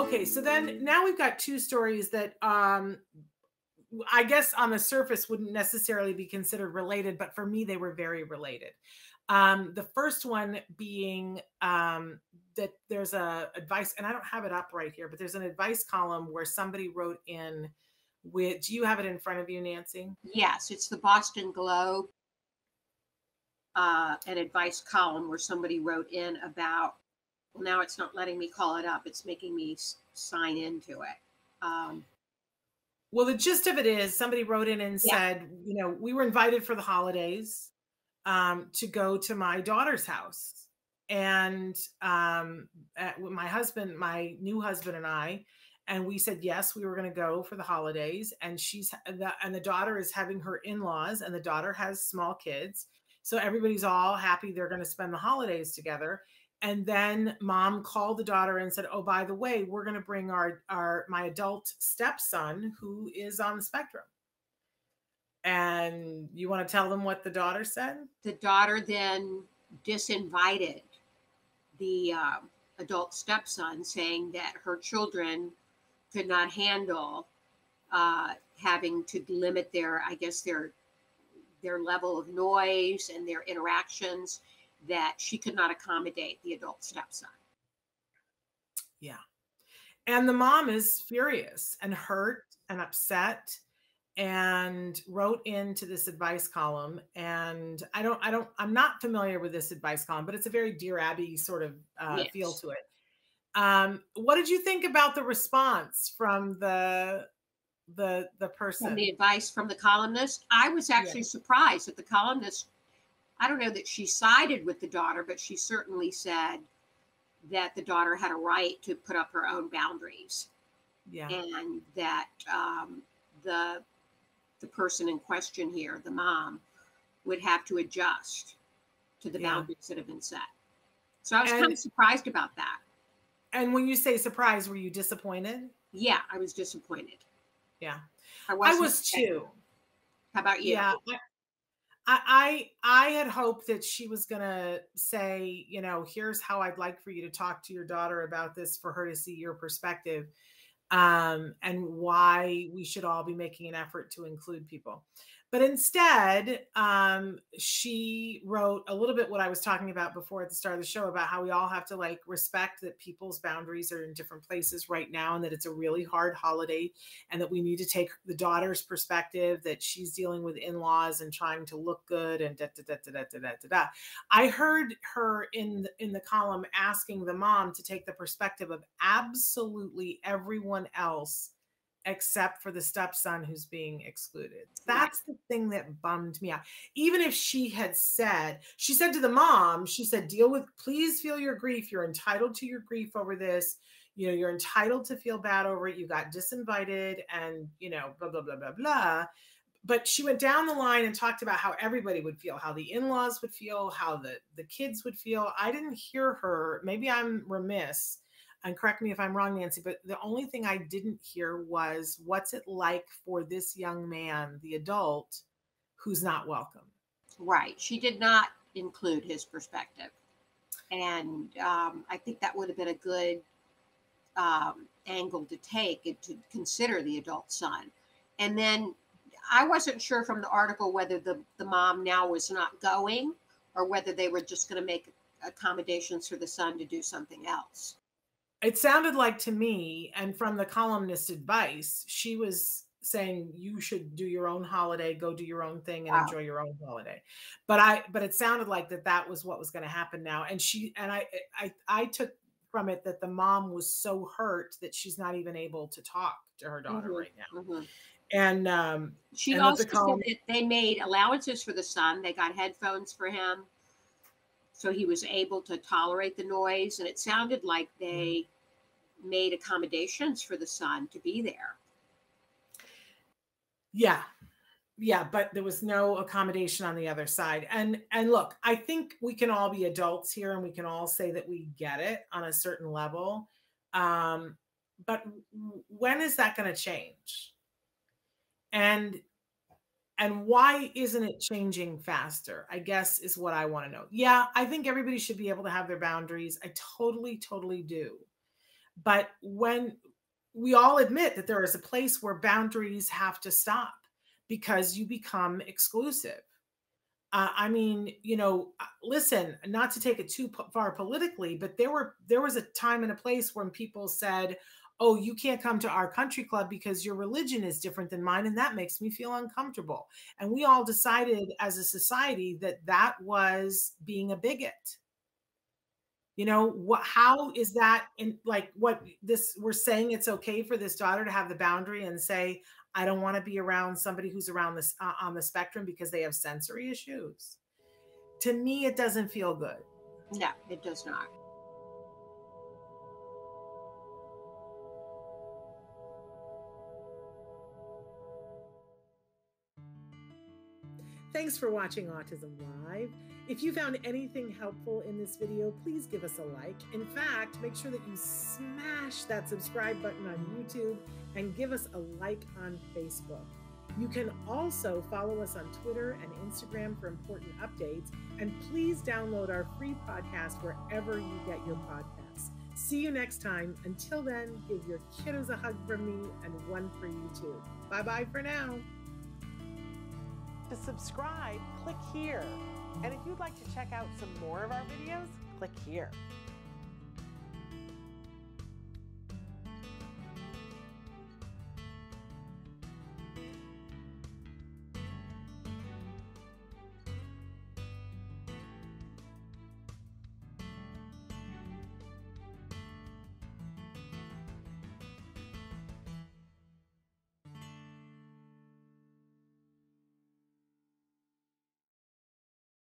Okay, so then now we've got two stories that I guess on the surface wouldn't necessarily be considered related, but for me, they were very related. The first one being that there's a advice, and I don't have it up right here, but there's an advice column where somebody wrote in with, do you have it in front of you, Nancy? Yes, it's the Boston Globe, an advice column where somebody wrote in about, well, now it's not letting me call it up. It's making me sign into it. Well, the gist of it is somebody wrote in and Yeah. said, you know, we were invited for the holidays to go to my daughter's house. And my husband, my new husband and I, and we said, yes, we were going to go for the holidays. And the daughter is having her in-laws, and the daughter has small kids. So everybody's all happy they're going to spend the holidays together. And then mom called the daughter and said, oh, by the way, we're going to bring my adult stepson who is on the spectrum. And you want to tell them what the daughter said? The daughter then disinvited the adult stepson, saying that her children could not handle having to limit their, I guess, their level of noise and their interactions, that she could not accommodate the adult stepson. Yeah. And the mom is furious and hurt and upset and wrote into this advice column. And I'm not familiar with this advice column, but it's a very Dear Abby sort of Yes. feel to it. What did you think about the response from the person? From the advice from the columnist? I was actually surprised that the columnist, I don't know that she sided with the daughter, but she certainly said that the daughter had a right to put up her own boundaries. Yeah. And that the person in question here, the mom, would have to adjust to the boundaries that have been set. So I was kind of surprised about that. And when you say surprised, were you disappointed? Yeah, I was disappointed. Yeah. I was too. How about you? Yeah. I had hoped that she was going to say, you know, here's how I'd like for you to talk to your daughter about this, for her to see your perspective, and why we should all be making an effort to include people. But instead, she wrote a little bit what I was talking about before at the start of the show, about how we all have to like respect that people's boundaries are in different places right now, and that it's a really hard holiday, and that we need to take the daughter's perspective, that she's dealing with in-laws and trying to look good and da da da da da da da da. I heard her in the column asking the mom to take the perspective of absolutely everyone else except for the stepson who's being excluded. That's the thing that bummed me out. Even if she said to the mom, she said, please feel your grief. You're entitled to your grief over this. You know, you're entitled to feel bad over it. You got disinvited and, you know, blah, blah, blah, blah, blah. But she went down the line and talked about how everybody would feel, how the in-laws would feel, how the kids would feel. I didn't hear her. Maybe I'm remiss, and correct me if I'm wrong, Nancy, but the only thing I didn't hear was, what's it like for this young man, the adult, who's not welcome? Right. She did not include his perspective. And I think that would have been a good angle to take, and to consider the adult son. And then I wasn't sure from the article whether the mom now was not going, or whether they were just going to make accommodations for the son to do something else. It sounded like to me, and from the columnist's advice, she was saying you should do your own holiday, go do your own thing, and enjoy your own holiday. But it sounded like that was what was going to happen now. And I took from it that the mom was so hurt that she's not even able to talk to her daughter right now. Mm-hmm. And she also said that they made allowances for the son. They got headphones for him, so he was able to tolerate the noise. And it sounded like they made accommodations for the son to be there. Yeah. Yeah. But there was no accommodation on the other side. And look, I think we can all be adults here, and we can all say that we get it on a certain level. But when is that going to change? And why isn't it changing faster, I guess, is what I want to know. Yeah, I think everybody should be able to have their boundaries. I totally, totally do. But when we all admit that there is a place where boundaries have to stop because you become exclusive. I mean, listen, not to take it too far politically, but there was a time and a place when people said, "Oh, you can't come to our country club because your religion is different than mine, and that makes me feel uncomfortable." And we all decided as a society that that was being a bigot. How is that in, like, what this we're saying it's okay for this daughter to have the boundary and say, I don't want to be around somebody who's around this on the spectrum because they have sensory issues. To me, it doesn't feel good. No, it does not. Thanks for watching Autism Live. If you found anything helpful in this video, please give us a like. In fact, make sure that you smash that subscribe button on YouTube and give us a like on Facebook. You can also follow us on Twitter and Instagram for important updates. And please download our free podcast wherever you get your podcasts. See you next time. Until then, give your kiddos a hug from me and one for you too. Bye-bye for now. To subscribe, click here. And if you'd like to check out some more of our videos, click here.